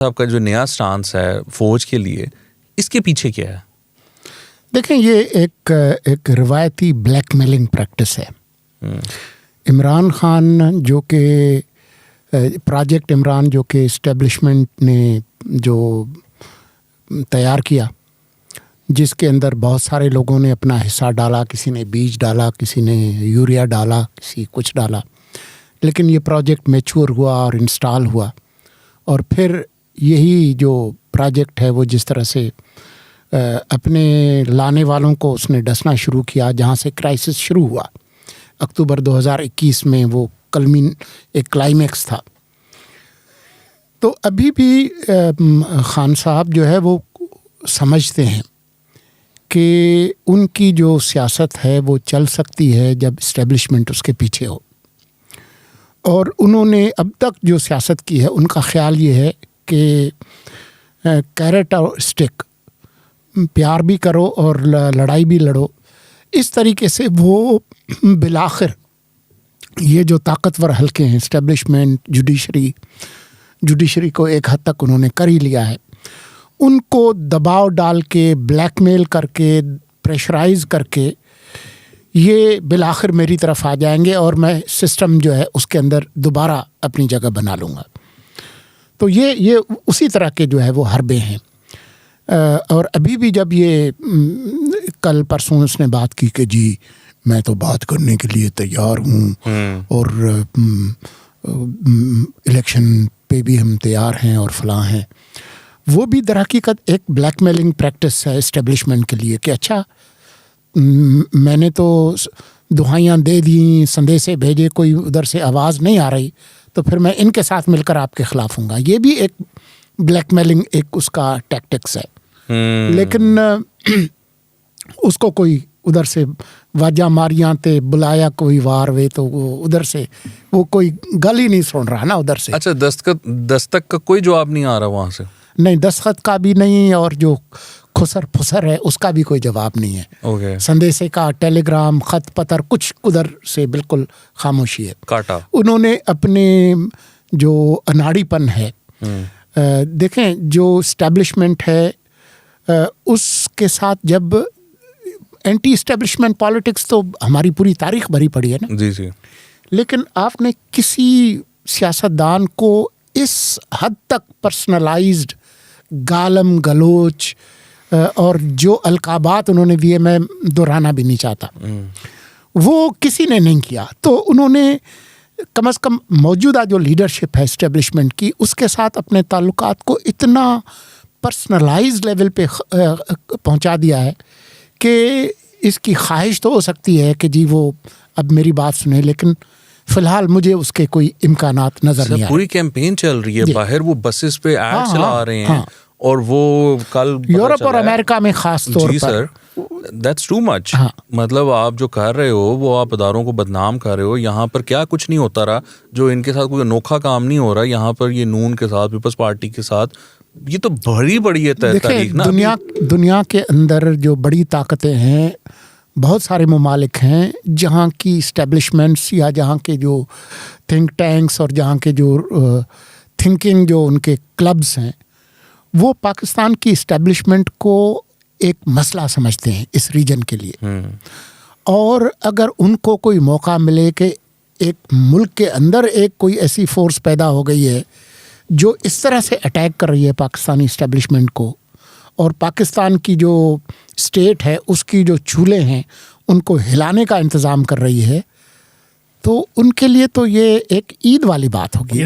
آپ کا جو نیا سٹانس ہے فوج کے لیے، اس کے پیچھے کیا ہے؟ دیکھیں، یہ ایک روایتی بلیک میلنگ پریکٹس ہے. عمران خان جو کہ پروجیکٹ عمران جو کہ اسٹیبلشمنٹ نے جو تیار کیا، جس کے اندر بہت سارے لوگوں نے اپنا حصہ ڈالا، کسی نے بیج ڈالا، کسی نے یوریا ڈالا، کسی کچھ ڈالا، لیکن یہ پروجیکٹ میچور ہوا اور انسٹال ہوا. اور پھر یہی جو پروجیکٹ ہے وہ جس طرح سے اپنے لانے والوں کو اس نے ڈسنا شروع کیا، جہاں سے کرائسس شروع ہوا اکتوبر 2021 میں، وہ ایک کلائمیکس تھا. تو ابھی بھی خان صاحب جو ہے وہ سمجھتے ہیں کہ ان کی جو سیاست ہے وہ چل سکتی ہے جب اسٹیبلشمنٹ اس کے پیچھے ہو. اور انہوں نے اب تک جو سیاست کی ہے، ان کا خیال یہ ہے کہ کیرٹ اور اسٹک، پیار بھی کرو اور لڑائی بھی لڑو. اس طریقے سے وہ بالآخر یہ جو طاقتور حلقے ہیں، اسٹیبلشمنٹ، جوڈیشری کو ایک حد تک انہوں نے کر ہی لیا ہے، ان کو دباؤ ڈال کے، بلیک میل کر کے، پریشرائز کر کے یہ بالآخر میری طرف آ جائیں گے اور میں سسٹم جو ہے اس کے اندر دوبارہ اپنی جگہ بنا لوں گا. تو یہ اسی طرح کے جو ہے وہ حربے ہیں. اور ابھی بھی جب یہ کل پرسوں اس نے بات کی کہ جی میں تو بات کرنے کے لیے تیار ہوں اور الیکشن پہ بھی ہم تیار ہیں اور فلاں ہیں، وہ بھی در حقیقت ایک بلیک میلنگ پریکٹس ہے اسٹیبلشمنٹ کے لیے کہ اچھا میں نے تو دہائیاں دے دیں، سندیسے بھیجے، کوئی ادھر سے آواز نہیں آ رہی، تو پھر میں ان کے ساتھ مل کر آپ کے خلاف ہوں گا. یہ بھی ایک بلیک میلنگ ایک اس کا ٹیکٹکس ہے. لیکن اس کو کوئی ادھر سے واجہ ماریاں تے بلایا کوئی وار وے، تو وہ ادھر سے وہ کوئی گل ہی نہیں سن رہا نا ادھر سے. اچھا، دستک کا کوئی جواب نہیں آ رہا وہاں سے؟ نہیں، دستخط کا بھی نہیں، اور جو خسر پھسر ہے اس کا بھی کوئی جواب نہیں ہے. سندیسے کا، ٹیلی گرام، خط پتر، کچھ ادھر سے بالکل خاموشی ہے. کاٹا. انہوں نے اپنے جو اناڑی پن ہے، دیکھیں جو اسٹیبلشمنٹ ہے اس کے ساتھ جب اینٹی اسٹیبلشمنٹ پالیٹکس تو ہماری پوری تاریخ بھری پڑی ہے نا. جی جی. لیکن آپ نے کسی سیاستدان کو اس حد تک پرسنلائزڈ گالم گلوچ اور جو القابات انہوں نے دیے، میں دہرانا بھی نہیں چاہتا، وہ کسی نے نہیں کیا. تو انہوں نے کم از کم موجودہ جو لیڈرشپ ہے اسٹیبلشمنٹ کی، اس کے ساتھ اپنے تعلقات کو اتنا پرسنلائز لیول پہ پہنچا دیا ہے کہ اس کی خواہش تو ہو سکتی ہے کہ جی وہ اب میری بات سنے، لیکن فی الحال مجھے اس کے کوئی امکانات نظر نہیں آ رہے. پوری کیمپین چل رہی ہے باہر، وہ بسز پہ ایڈ چلا رہے ہیں، اور وہ کل یورپ اور امریکہ میں خاص طور پر. جی سر، دیٹس ٹو مچ. مطلب آپ جو کر رہے ہو وہ آپ اداروں کو بدنام کر رہے ہو. یہاں پر کیا کچھ نہیں ہوتا رہا، جو ان کے ساتھ کوئی انوکھا کام نہیں ہو رہا یہاں پر. یہ نون کے ساتھ، پیپلز پارٹی کے ساتھ، یہ تو بڑی ہے تاریخ نا. دنیا کے اندر جو بڑی طاقتیں ہیں، بہت سارے ممالک ہیں جہاں کی اسٹیبلشمنٹس یا جہاں کے جو تھنک ٹینکس اور جہاں کے جو تھنکنگ جو ان کے کلبز ہیں، وہ پاکستان کی اسٹیبلشمنٹ کو ایک مسئلہ سمجھتے ہیں اس ریجن کے لیے. اور اگر ان کو کوئی موقع ملے کہ ایک ملک کے اندر ایک کوئی ایسی فورس پیدا ہو گئی ہے جو اس طرح سے اٹیک کر رہی ہے پاکستانی اسٹیبلشمنٹ کو، اور پاکستان کی جو اسٹیٹ ہے اس کی جو چولہے ہیں ان کو ہلانے کا انتظام کر رہی ہے، تو ان کے لیے تو یہ ایک عید والی بات ہوگی.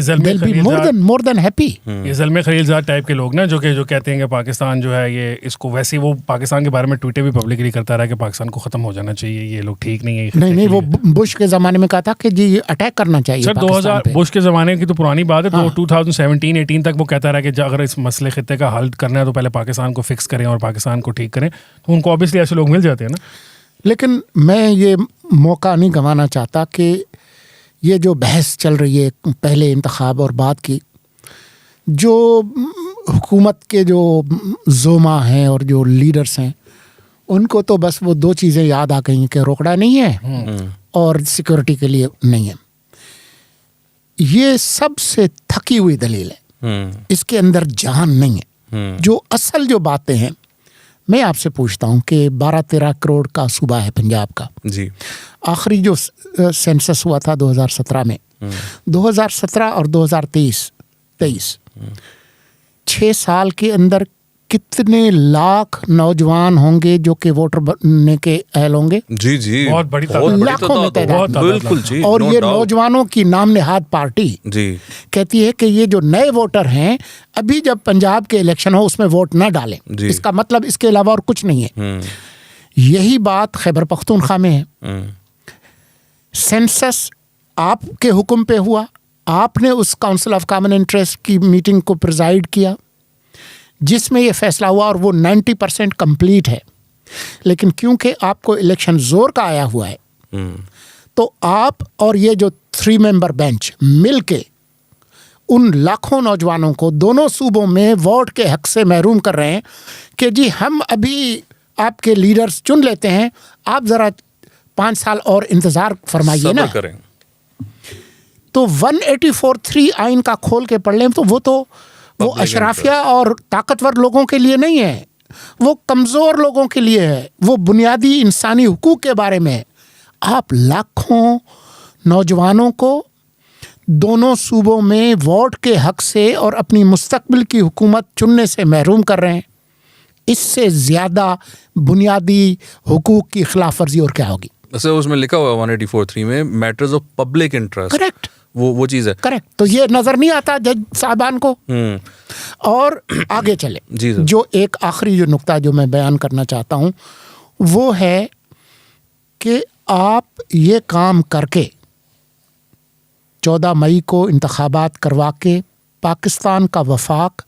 مور دین ہیپی. یہ زلمے خلیل زاد ٹائپ کے لوگ نا جو کہتے ہیں کہ پاکستان جو ہے یہ اس کو ویسے وہ پاکستان کے بارے میں ٹویٹیں بھی پبلکلی کرتا رہا کہ پاکستان کو ختم ہو جانا چاہیے، یہ لوگ ٹھیک نہیں ہے. نہیں، وہ بش کے زمانے میں کہا تھا کہ جی یہ اٹیک کرنا چاہیے. سر 2000 بش کے زمانے کی تو پرانی بات ہے، تو 2017-18 تک وہ کہتا رہا کہ اگر اس مسئلے خطے کا حل کرنا ہے تو پہلے پاکستان کو فکس کریں اور پاکستان کو ٹھیک کریں. تو ان کو اوبیسلی ایسے لوگ مل جاتے ہیں نا. لیکن میں یہ موقع نہیں گنوانا چاہتا کہ یہ جو بحث چل رہی ہے پہلے انتخاب اور بعد کی، جو حکومت کے جو زوما ہیں اور جو لیڈرز ہیں، ان کو تو بس وہ دو چیزیں یاد آ گئی کہ روکڑا نہیں ہے اور سیکورٹی کے لیے نہیں ہے. یہ سب سے تھکی ہوئی دلیل ہے. اس کے اندر جان نہیں ہے. جو اصل جو باتیں ہیں میں آپ سے پوچھتا ہوں کہ 12-13 کروڑ کا صوبہ ہے پنجاب کا جی. آخری جو سینسس ہوا تھا 2017 میں 2017 اور 2023 6 سال کے اندر کتنے لاکھ نوجوان ہوں گے جو کہ ووٹر بننے کے اہل ہوں گے؟ جی جی بہت بڑی لاکھوں میں تعداد. بالکل جی. اور یہ نوجوانوں کی نام نہاد پارٹی جی کہتی ہے کہ یہ جو نئے ووٹر ہیں ابھی جب پنجاب کے الیکشن ہو اس میں ووٹ نہ ڈالیں. اس کا مطلب اس کے علاوہ اور کچھ نہیں ہے. یہی بات خیبر پختونخوا میں ہے. سینسس آپ کے حکم پہ ہوا, آپ نے اس کاؤنسل آف کامن انٹرسٹ کی میٹنگ کو پریزائڈ کیا جس میں یہ فیصلہ ہوا اور وہ 90% کمپلیٹ ہے. لیکن کیونکہ آپ کو الیکشن زور کا آیا ہوا ہے تو آپ اور یہ جو 3 ممبر بینچ مل کے ان لاکھوں نوجوانوں کو دونوں صوبوں میں ووٹ کے حق سے محروم کر رہے ہیں کہ جی ہم ابھی آپ کے لیڈرز چن لیتے ہیں, آپ ذرا 5 سال اور انتظار فرمائیے نا. تو 184(3) آئین کا کھول کے پڑھ لیں تو وہ اشرافیہ اور طاقتور لوگوں کے لیے نہیں ہے, وہ کمزور لوگوں کے لیے ہے, وہ بنیادی انسانی حقوق کے بارے میں ہے. آپ لاکھوں نوجوانوں کو دونوں صوبوں میں ووٹ کے حق سے اور اپنی مستقبل کی حکومت چننے سے محروم کر رہے ہیں. اس سے زیادہ بنیادی حقوق کی خلاف ورزی اور کیا ہوگی؟ ویسے اس میں لکھا ہوا 184(3) میں matters of public interest. Correct, وہ چیز ہے. کریکٹ. تو یہ نظر نہیں آتا جج صاحبان کو. اور آگے چلے جی جو ایک آخری جو نقطہ جو میں بیان کرنا چاہتا ہوں وہ ہے کہ آپ یہ کام کر کے 14 مئی کو انتخابات کروا کے پاکستان کا وفاق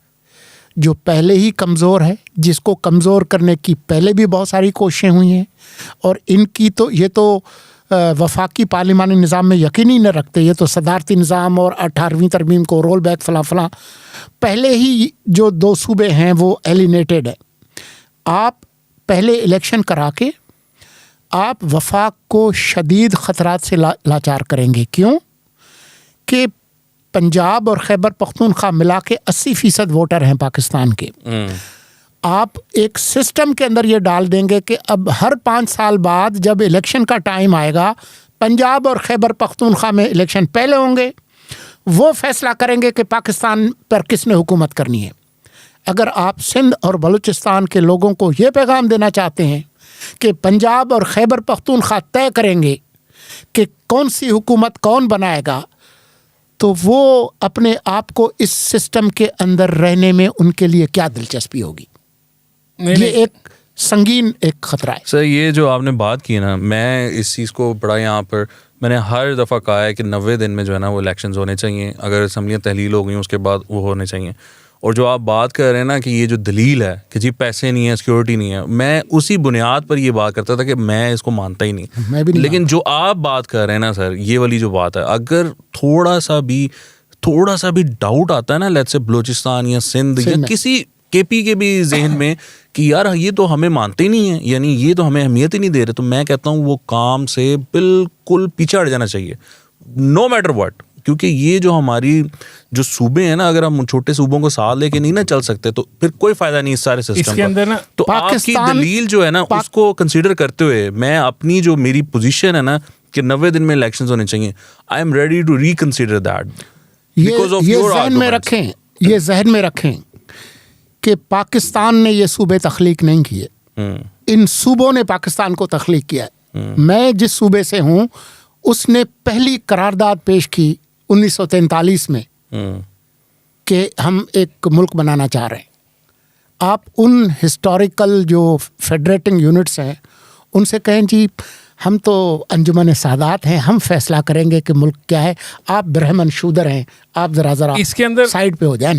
جو پہلے ہی کمزور ہے, جس کو کمزور کرنے کی پہلے بھی بہت ساری کوششیں ہوئی ہیں اور ان کی تو یہ تو وفاقی پارلیمانی نظام میں یقینی نہ رکھتے, یہ تو صدارتی نظام اور 18ویں ترمیم کو رول بیک فلاں فلاں, پہلے ہی جو 2 صوبے ہیں وہ ایلینیٹڈ ہے. آپ پہلے الیکشن کرا کے آپ وفاق کو شدید خطرات سے لاچار کریں گے. کیوں کہ پنجاب اور خیبر پختونخوا ملا کے 80% ووٹر ہیں پاکستان کے. آپ ایک سسٹم کے اندر یہ ڈال دیں گے کہ اب ہر 5 سال بعد جب الیکشن کا ٹائم آئے گا پنجاب اور خیبر پختونخوا میں الیکشن پہلے ہوں گے, وہ فیصلہ کریں گے کہ پاکستان پر کس نے حکومت کرنی ہے. اگر آپ سندھ اور بلوچستان کے لوگوں کو یہ پیغام دینا چاہتے ہیں کہ پنجاب اور خیبر پختونخوا طے کریں گے کہ کون سی حکومت کون بنائے گا, تو وہ اپنے آپ کو اس سسٹم کے اندر رہنے میں ان کے لیے کیا دلچسپی ہوگی. یہ ایک سنگین ایک خطرہ ہے. سر یہ جو آپ نے بات کی نا, میں اس چیز کو بڑا یہاں پر میں نے ہر دفعہ کہا ہے کہ 90 دن میں جو ہے نا وہ الیکشنز ہونے چاہیے. اگر اسمبلیاں تحلیل ہو گئی اس کے بعد وہ ہونے چاہیے. اور جو آپ بات کر رہے ہیں نا کہ یہ جو دلیل ہے کہ جی پیسے نہیں ہیں, سیکورٹی نہیں ہے, میں اسی بنیاد پر یہ بات کرتا تھا کہ میں اس کو مانتا ہی نہیں. لیکن جو آپ بات کر رہے ہیں نا سر, یہ والی جو بات ہے, اگر تھوڑا سا بھی ڈاؤٹ آتا ہے نا لیٹس سے بلوچستان یا سندھ یا کسی کے پی کے بھی ذہن میں کہ یار یہ تو ہمیں مانتے ہی نہیں ہیں, یعنی یہ تو ہمیں اہمیت ہی نہیں دے رہے, تو میں کہتا ہوں وہ کام سے بالکل پیچھے ہٹ جانا چاہیے, نو میٹر واٹ. کیونکہ یہ جو ہماری جو صوبے ہیں نا, اگر ہم چھوٹے صوبوں کو ساتھ لے کے نہیں نا چل سکتے تو پھر کوئی فائدہ نہیں اس سارے سسٹم کے اندر نا. تو آپ کی دلیل جو ہے نا اس کو کنسیڈر کرتے ہوئے میں اپنی جو میری پوزیشن ہے نا کہ 90 دن میں الیکشنز ہونے چاہیے, I am ready to reconsider that. یہ ذہن میں رکھیں کہ پاکستان نے یہ صوبے تخلیق نہیں کیے, ان صوبوں نے پاکستان کو تخلیق کیا ہے. میں جس صوبے سے ہوں اس نے پہلی قرارداد پیش کی 1943 میں کہ ہم ایک ملک بنانا چاہ رہے ہیں. آپ ان ہسٹوریکل جو فیڈریٹنگ یونٹس ہیں ان سے کہیں جی ہم تو انجمن سادات ہیں, ہم فیصلہ کریں گے کہ ملک کیا ہے, آپ برہمن شودر ہیں, آپ ذرا اس کے اندر سائڈ پہ ہو جائے نا.